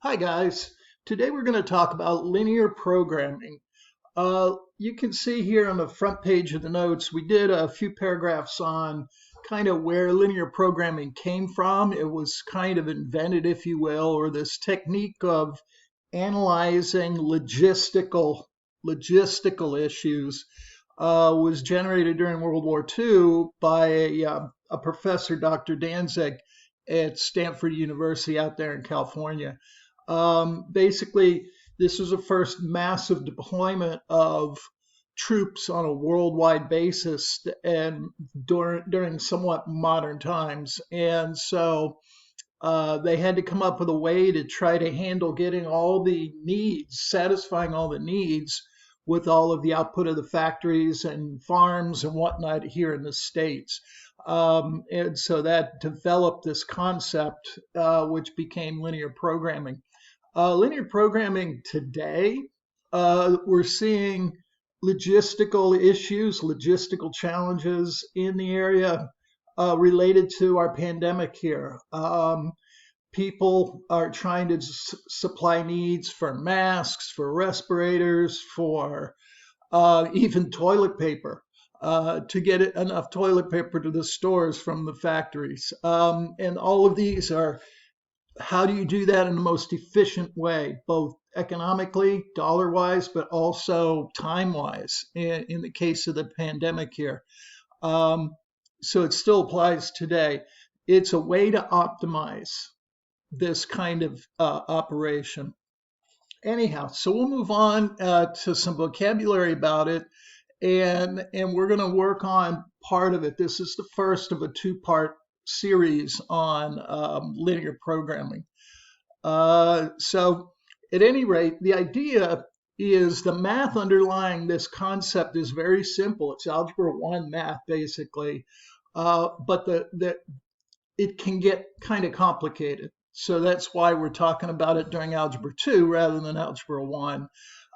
Hi guys, today we're going to talk about linear programming. You can see here on the front page of the notes, we did a few paragraphs on kind of where linear programming came from. It was kind of invented, if you will, or this technique of analyzing logistical issues was generated during World War II by a professor, Dr. Danzig, at Stanford University out there in California. Basically, this was the first massive deployment of troops on a worldwide basis and during somewhat modern times. And so they had to come up with a way to try to handle getting all the needs, satisfying all the needs with all of the output of the factories and farms and whatnot here in the States. And so that developed this concept, which became linear programming. Linear programming today, we're seeing logistical issues, logistical challenges in the area related to our pandemic here. People are trying to supply needs for masks, for respirators, for even toilet paper. To get enough toilet paper to the stores from the factories. And all of these are how do you do that in the most efficient way, both economically, dollar wise, but also time wise in the case of the pandemic here. Um, so it still applies today. It's a way to optimize this kind of operation. Anyhow, so we'll move on to some vocabulary about it, and we're going to work on part of it. This is the first of a two-part series on linear programming. So, at any rate, the idea is the math underlying this concept is very simple. It's Algebra 1 math, basically, but it can get kind of complicated. So that's why we're talking about it during Algebra 2 rather than Algebra 1.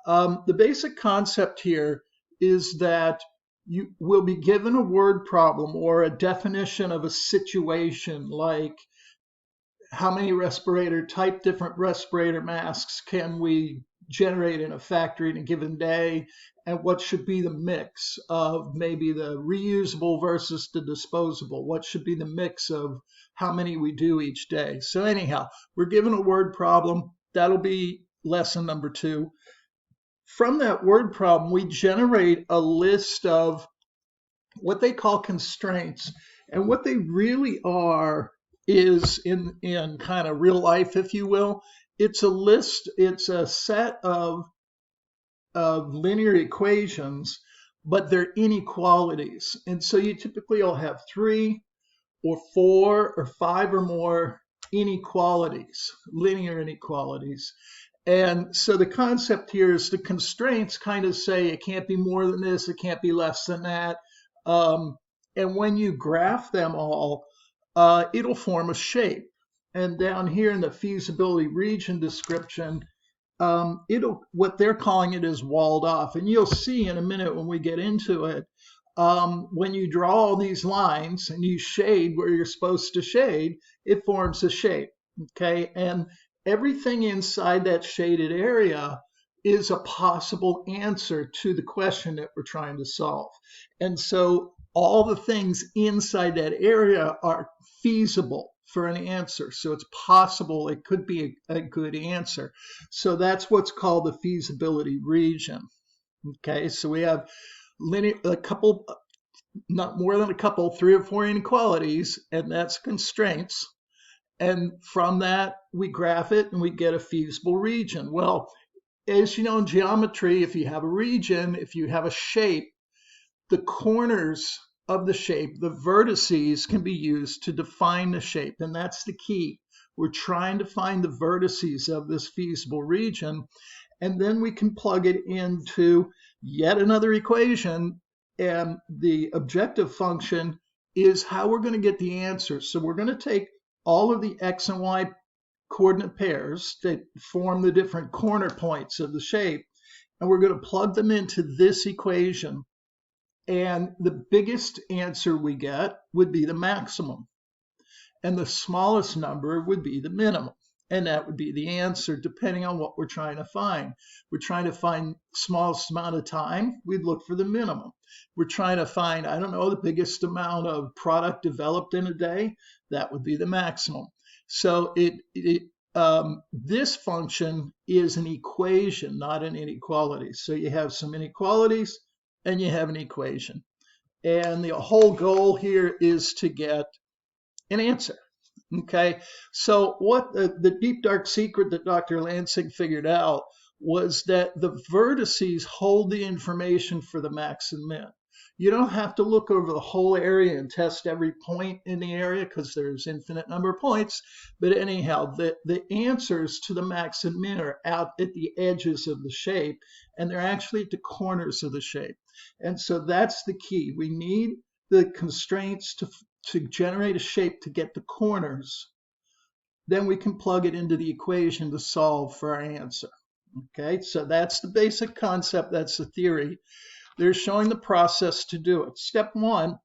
The basic concept here is that you will be given a word problem or a definition of a situation, like how many different respirator masks can we generate in a factory in a given day, and what should be the mix of maybe the reusable versus the disposable, what should be the mix of how many we do each day. So anyhow, we're given a word problem. That'll be lesson number 2. From that word problem, we generate a list of what they call constraints. And what they really are is in kind of real life, if you will, it's a list, it's a set of linear equations, but they're inequalities. And so you typically will have 3 or 4 or 5 or more inequalities, linear inequalities. And so the concept here is the constraints kind of say it can't be more than this, it can't be less than that. Um, and when you graph them all, it'll form a shape. And down here in the feasibility region description, it'll what they're calling it is walled off. And you'll see in a minute when we get into it, when you draw all these lines and you shade where you're supposed to shade, it forms a shape. Okay, and everything inside that shaded area is a possible answer to the question that we're trying to solve. And so all the things inside that area are feasible for an answer. So it's possible it could be a good answer. So that's what's called the feasibility region. Okay, so we have a couple, not more than a couple, 3 or 4 inequalities, and that's constraints. And from that, we graph it and we get a feasible region. Well, as you know in geometry, if you have a region, if you have a shape, the corners of the shape, the vertices, can be used to define the shape. And that's the key. We're trying to find the vertices of this feasible region. And then we can plug it into yet another equation. And the objective function is how we're going to get the answer. So we're going to take all of the x and y coordinate pairs that form the different corner points of the shape, and we're going to plug them into this equation. And the biggest answer we get would be the maximum, and the smallest number would be the minimum. and that would be the answer depending on what we're trying to find. We're trying to find smallest amount of time, we'd look for the minimum. We're trying to find, I don't know, the biggest amount of product developed in a day, that would be the maximum. So this function is an equation, not an inequality. So you have some inequalities and you have an equation. And the whole goal here is to get an answer. Okay, so what the deep dark secret that Dr. Lansing figured out was that the vertices hold the information for the max and min. You don't have to look over the whole area and test every point in the area because there's infinite number of points. But anyhow, the answers to the max and min are out at the edges of the shape, and they're actually at the corners of the shape. And so that's the key. We need the constraints to generate a shape to get the corners. Then we can plug it into the equation to solve for our answer. Okay, so that's the basic concept. That's the theory. They're showing the process to do it. Step one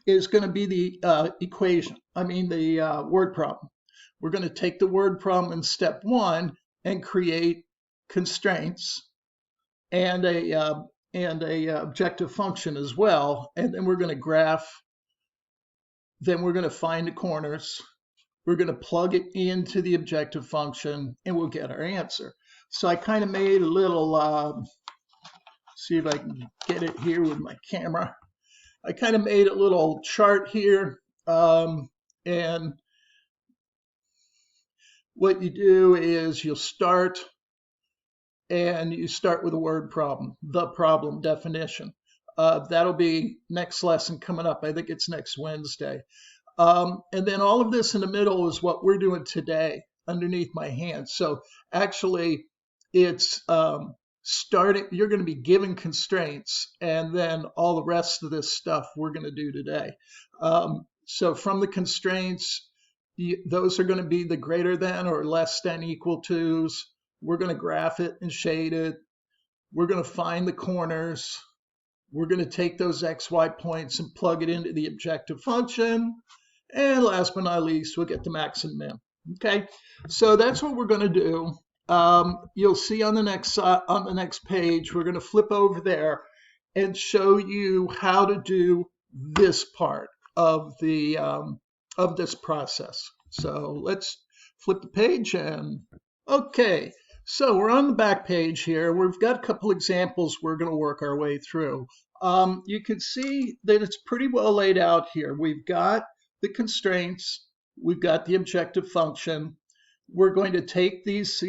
is going to be the equation. The word problem. We're going to take the word problem in step one and create constraints and a objective function as well. And then we're going to graph. Then we're going to find the corners. We're going to plug it into the objective function, and we'll get our answer. So I kind of made a little, see if I can get it here with my camera. I kind of made a little chart here, and what you do is you'll start, and you start with a word problem, the problem definition. That'll be next lesson coming up. I think it's next Wednesday. And then all of this in the middle is what we're doing today underneath my hand. So actually it's starting, you're going to be given constraints, and then all the rest of this stuff we're going to do today. So from the constraints, those are going to be the greater than or less than equal to's. We're going to graph it and shade it. We're going to find the corners. We're going to take those XY points and plug it into the objective function. And last but not least, we'll get the max and min. Okay, so that's what we're going to do. You'll see on the next page, we're going to flip over there and show you how to do this part of the of this process. So let's flip the page and okay. So we're on the back page here. We've got a couple examples we're going to work our way through. You can see that it's pretty well laid out here. We've got the constraints. We've got the objective function. We're going to take these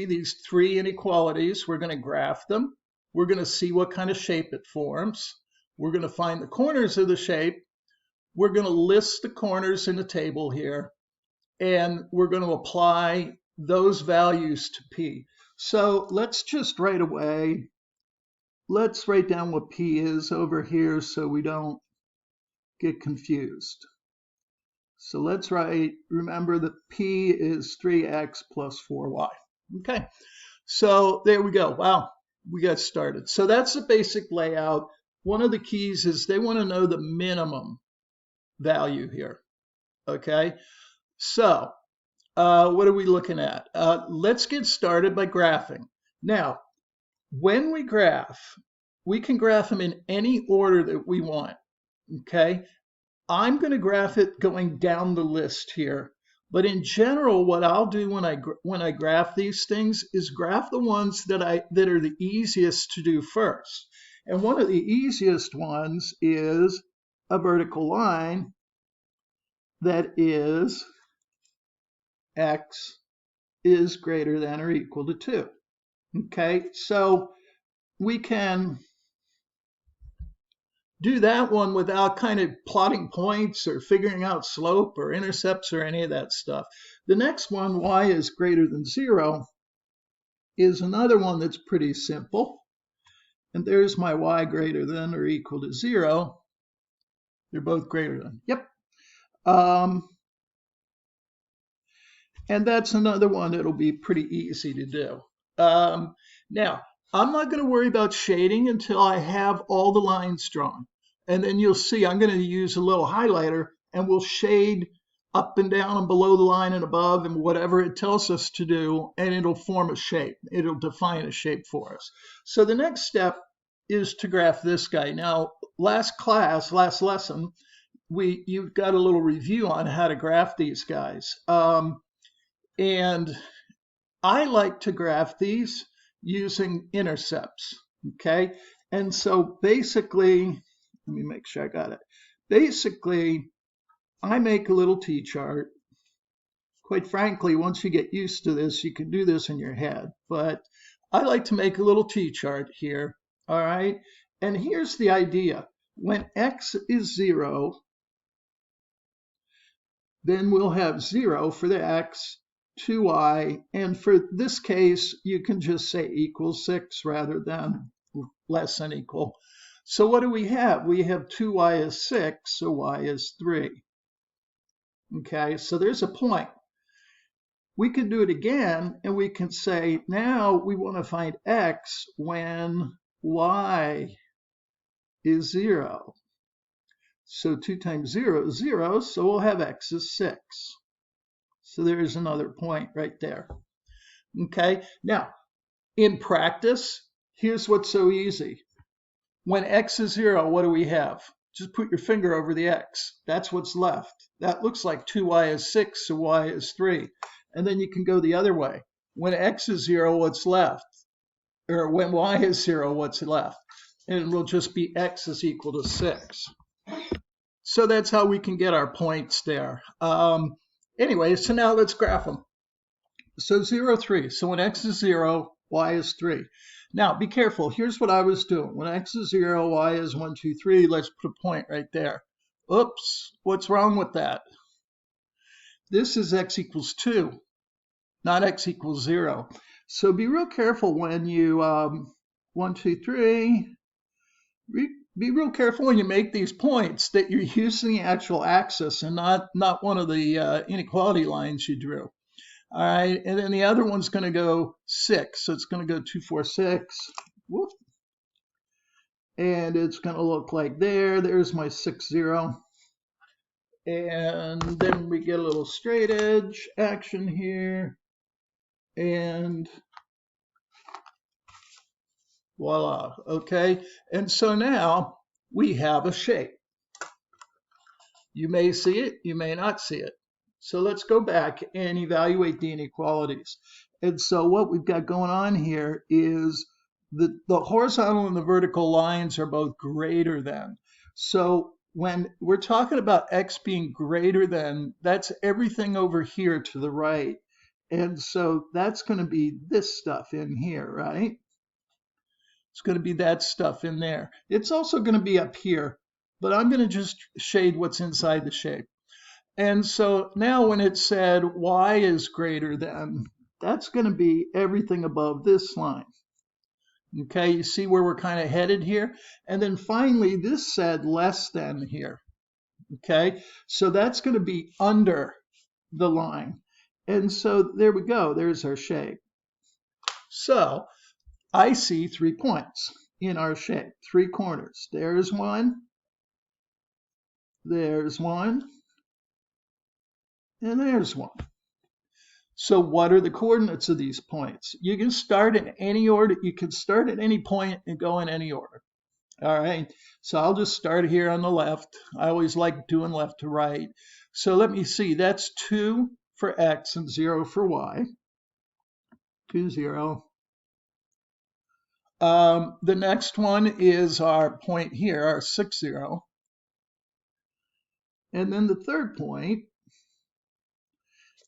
three inequalities. We're going to graph them. We're going to see what kind of shape it forms. We're going to find the corners of the shape. We're going to list the corners in the table here. And we're going to apply those values to P. So let's just right away, let's write down what P is over here so we don't get confused. So let's write, remember that P is 3x plus 4y. Okay, so there we go. Wow, we got started. So that's the basic layout. One of the keys is they want to know the minimum value here. Okay, so what are we looking at? Let's get started by graphing. Now, when we graph, we can graph them in any order that we want. Okay, I'm going to graph it going down the list here. But in general, what I'll do when I graph these things is graph the ones that are the easiest to do first. And one of the easiest ones is a vertical line that is x is greater than or equal to 2. Okay, so we can do that one without kind of plotting points or figuring out slope or intercepts or any of that stuff. The next one, y is greater than 0, is another one that's pretty simple. And there's my y greater than or equal to 0. They're both greater than. Yep. And that's another one that'll be pretty easy to do. Now, I'm not going to worry about shading until I have all the lines drawn. And then you'll see I'm going to use a little highlighter and we'll shade up and down and below the line and above and whatever it tells us to do, and it'll form a shape. It'll define a shape for us. So the next step is to graph this guy. Now, last lesson, you've got a little review on how to graph these guys. And I like to graph these using intercepts, okay? And so basically, let me make sure I got it. Basically, I make a little T-chart. Quite frankly, once you get used to this, you can do this in your head. But I like to make a little T-chart here, all right? And here's the idea. When x is 0, then we'll have 0 for the x, 2y, and for this case, you can just say equals 6 rather than less than equal. So what do we have? We have 2y is 6, so y is 3. Okay, so there's a point. We can do it again, and we can say, now we want to find x when y is 0. So 2 times 0 is 0, so we'll have x is 6. So there's another point right there. Okay, now in practice, here's what's so easy. When x is 0, what do we have? Just put your finger over the x. That's what's left. That looks like 2y is 6, so y is 3. And then you can go the other way. When x is 0, what's left? Or when y is 0, what's left? And it will just be x is equal to 6. So that's how we can get our points there. Anyway, so now let's graph them. So 0, 3. So when x is 0, y is 3. Now, be careful. Here's what I was doing. When x is 0, y is 1, 2, 3. Let's put a point right there. Oops, what's wrong with that? This is x equals 2, not x equals 0. So be real careful when you, 1, 2, 3. Be real careful when you make these points that you're using the actual axis and not one of the inequality lines you drew. All right, and then the other one's going to go 6, so it's going to go 2, 4, 6. Whoop. And it's going to look like there's my 6, 0. And then we get a little straight edge action here, and voila, okay? And so now we have a shape. You may see it, you may not see it. So let's go back and evaluate the inequalities. And so what we've got going on here is the horizontal and the vertical lines are both greater than. So when we're talking about x being greater than, that's everything over here to the right. And so that's going to be this stuff in here, right? It's going to be that stuff in there. It's also going to be up here, but I'm going to just shade what's inside the shape. And so now when it said y is greater than, that's going to be everything above this line. Okay, you see where we're kind of headed here? And then finally, this said less than here. Okay, so that's going to be under the line. And so there we go. There's our shape. So I see 3 points in our shape, 3 corners. There's one, there's one, and there's one. So what are the coordinates of these points? You can start in any order. You can start at any point and go in any order. All right, so I'll just start here on the left. I always like doing left to right. So let me see, that's 2 for x and 0 for y. 2, 0. The next one is our point here, our 6, 0. And then the third point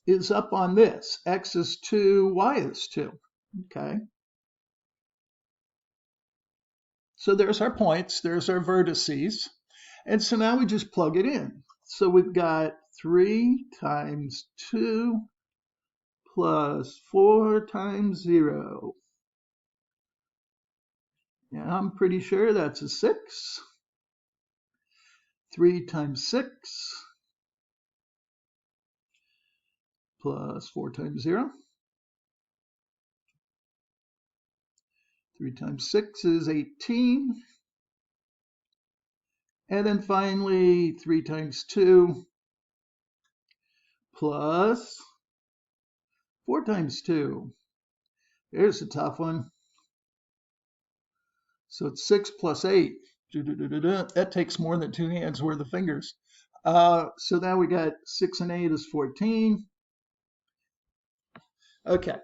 is up on this. X is 2, y is 2. Okay. So there's our points, there's our vertices. And so now we just plug it in. So we've got 3 times 2 plus 4 times 0. And I'm pretty sure that's a 6. 3 times 6 plus 4 times 0. 3 times 6 is 18. And then finally, 3 times 2 plus 4 times 2. Here's a tough one. So it's 6 plus 8. That takes more than 2 hands worth of fingers. So now we got 6 and 8 is 14. Okay,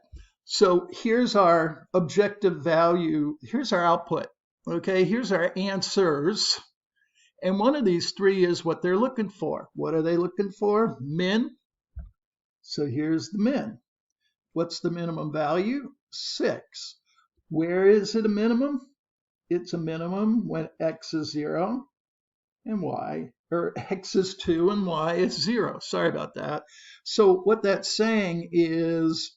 so here's our objective value. Here's our output. Okay, here's our answers. And one of these three is what they're looking for. What are they looking for? Min. So here's the min. What's the minimum value? 6. Where is it a minimum? It's a minimum when x is 0 and y, or x is 2 and y is 0. Sorry about that. So what that's saying is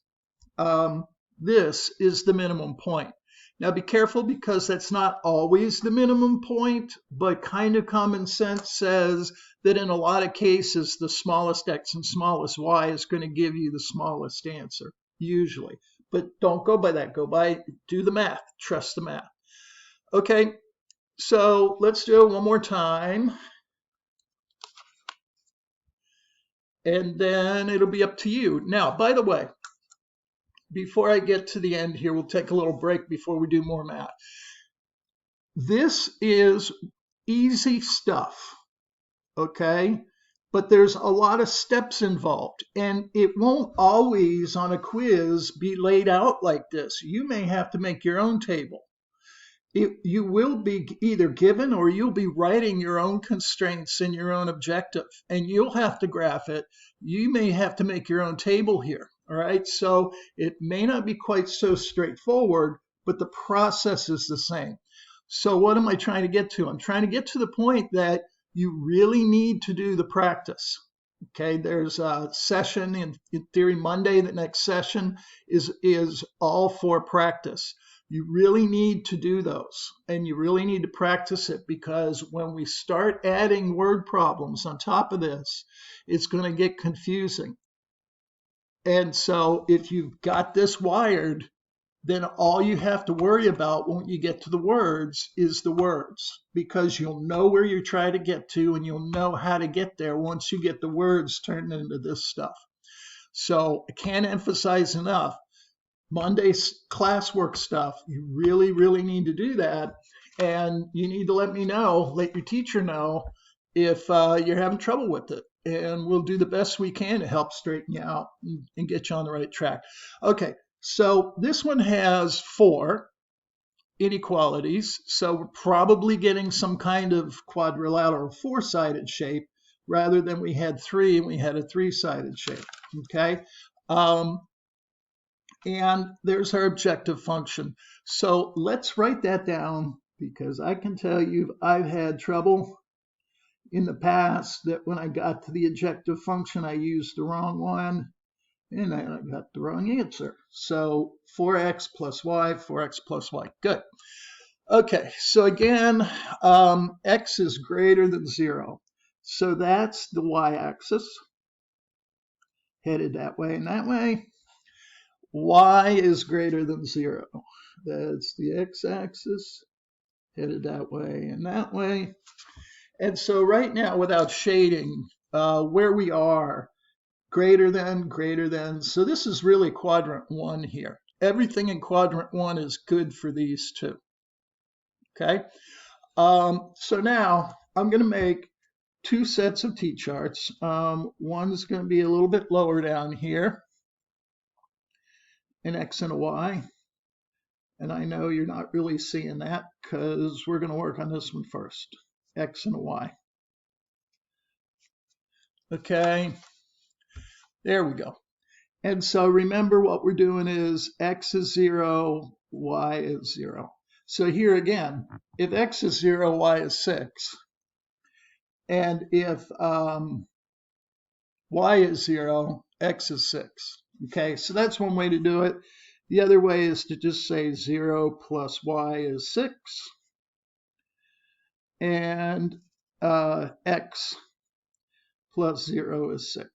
this is the minimum point. Now be careful because that's not always the minimum point, but kind of common sense says that in a lot of cases, the smallest x and smallest y is going to give you the smallest answer, usually. But don't go by that. Do the math. Trust the math. Okay, so let's do it one more time. And then it'll be up to you. Now, by the way, before I get to the end here, we'll take a little break before we do more math. This is easy stuff, okay? But there's a lot of steps involved, and it won't always on a quiz be laid out like this. You may have to make your own table. You will be either given or you'll be writing your own constraints and your own objective, and you'll have to graph it. You may have to make your own table here. All right, so it may not be quite so straightforward, but the process is the same. So what am I trying to get to? I'm trying to get to the point that you really need to do the practice. Okay, there's a session in theory Monday. The next session is all for practice. You really need to do those, and you really need to practice it, because when we start adding word problems on top of this, it's going to get confusing. And so if you've got this wired, then all you have to worry about when you get to the words is the words, because you'll know where you're trying to get to and you'll know how to get there once you get the words turned into this stuff. So I can't emphasize enough, Monday's classwork stuff, you really, really need to do that. And you need to let your teacher know if you're having trouble with it. And we'll do the best we can to help straighten you out and get you on the right track. Okay, so this one has 4 inequalities. So we're probably getting some kind of quadrilateral 4-sided shape rather than we had 3 and we had a 3-sided shape. Okay. And there's our objective function. So let's write that down, because I can tell you I've had trouble in the past that when I got to the objective function, I used the wrong one and I got the wrong answer. So 4x plus y, 4x plus y. Good. Okay, so again, x is greater than 0. So that's the y-axis, headed that way and that way. Y is greater than 0. That's the x-axis, headed that way and that way. And so right now, without shading, where we are, greater than, so this is really quadrant 1 here. Everything in quadrant 1 is good for these two. Okay, so now I'm going to make 2 sets of t-charts. One's going to be a little bit lower down here, an x and a y. And I know you're not really seeing that because we're going to work on this one first. X and a y. Okay, there we go. And so remember what we're doing is x is 0, y is 0. So here again, if x is 0, y is 6. And if y is 0, x is 6. Okay, so that's one way to do it. The other way is to just say 0 plus y is 6. And x plus 0 is 6.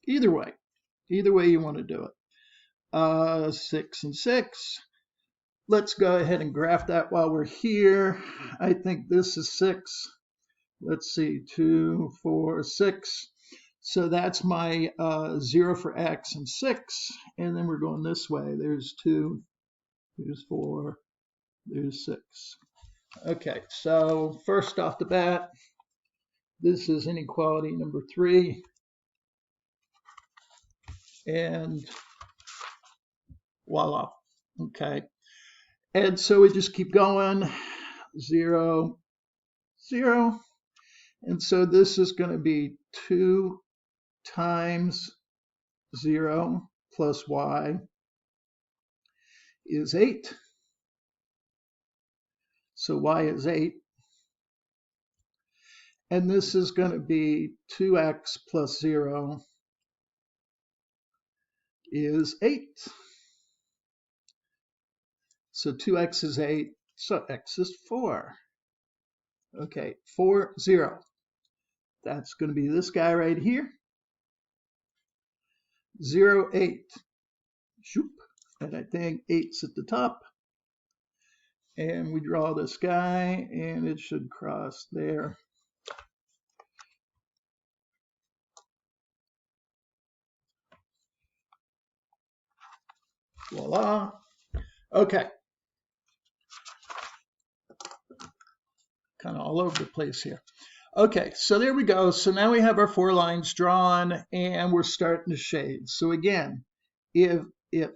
Either way you want to do it. 6 and 6. Let's go ahead and graph that while we're here. I think this is 6. Let's see, 2, 4, 6. So that's my 0 for x and 6. And then we're going this way. There's 2, there's 4, there's 6. Okay, so first off the bat, this is inequality number 3. And voila. Okay. And so we just keep going. 0, 0. And so this is going to be 2 times 0 plus y is 8. So y is 8. And this is going to be 2x plus 0 is 8. So 2x is 8, so x is 4. Okay, 4, 0. That's going to be this guy right here. 0, 8. Shoop. And I think 8's at the top. And we draw this guy, and it should cross there. Voila. Okay. Kind of all over the place here. Okay, so there we go. So now we have our 4 lines drawn, and we're starting to shade. So again, if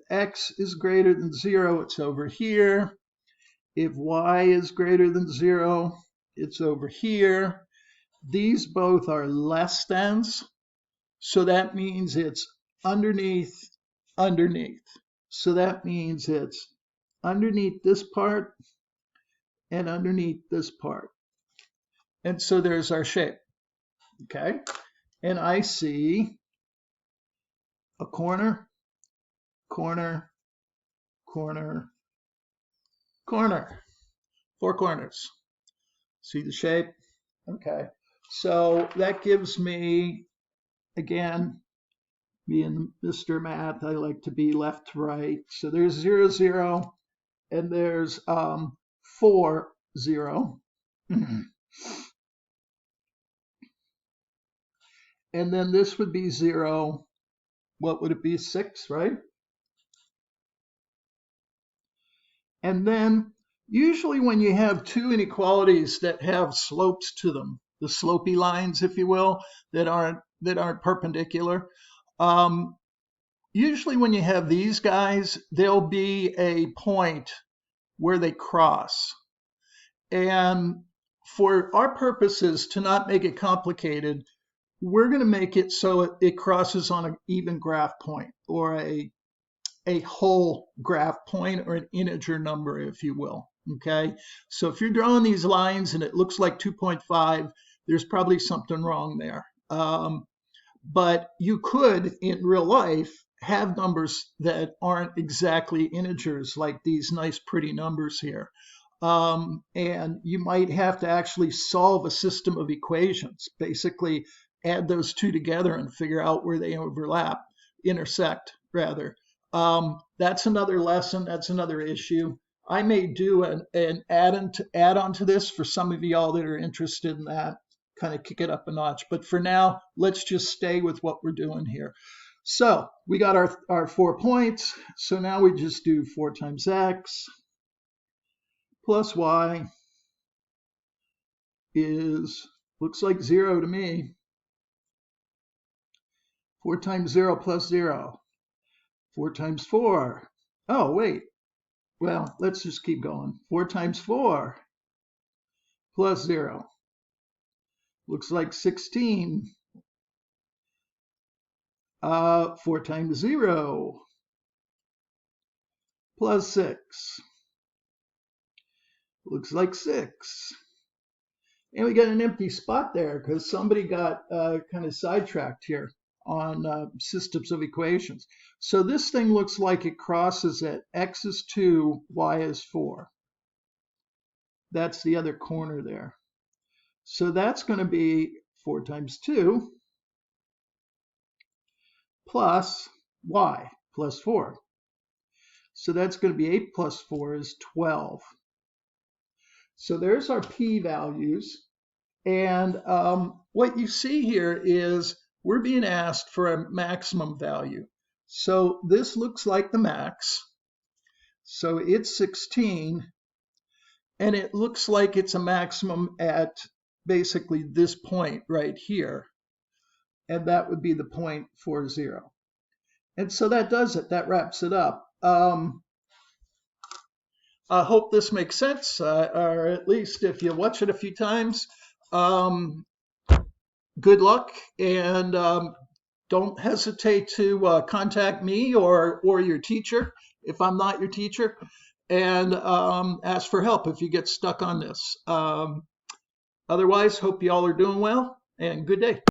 x is greater than 0, it's over here. If y is greater than 0, it's over here. These both are less thans, so that means it's underneath, underneath. So that means it's underneath this part and underneath this part. And so there's our shape, okay? And I see a corner, corner, corner, corner. 4 corners. See the shape? Okay. So that gives me, again, being Mr. Math, I like to be left to right. So there's 0, 0, and there's 4, 0. And then this would be 0. What would it be? 6, right? And then usually when you have two inequalities that have slopes to them, the slopey lines, if you will, that aren't perpendicular, usually when you have these guys, there'll be a point where they cross. And for our purposes, to not make it complicated, we're going to make it so it crosses on an even graph point, or a whole graph point, or an integer number, if you will. Okay, so if you're drawing these lines and it looks like 2.5, there's probably something wrong there. But you could, in real life, have numbers that aren't exactly integers, like these nice pretty numbers here. And you might have to actually solve a system of equations, basically add those two together and figure out where they intersect rather. That's another lesson, that's another issue. I may do an add-on to this for some of y'all that are interested in that, kind of kick it up a notch. But for now, let's just stay with what we're doing here. So we got our 4 points. So now we just do 4 times x plus y looks like 0 to me. 4 times 0 plus 0. 4 times 4. Oh, wait. Well, let's just keep going. 4 times 4 plus 0. Looks like 16. 4 times 0 plus 6. Looks like 6. And we got an empty spot there because somebody got kind of sidetracked here on systems of equations. So this thing looks like it crosses at x is 2, y is 4. That's the other corner there. So that's going to be 4 times 2 plus y plus 4. So that's going to be 8 plus 4 is 12. So there's our p-values. And what you see here is we're being asked for a maximum value. So this looks like the max. So it's 16, and it looks like it's a maximum at basically this point right here. And that would be the 0.40. And so that does it. That wraps it up. I hope this makes sense, or at least if you watch it a few times, good luck, and don't hesitate to contact me or your teacher if I'm not your teacher, and ask for help if you get stuck on this. Otherwise, hope you all are doing well, and good day.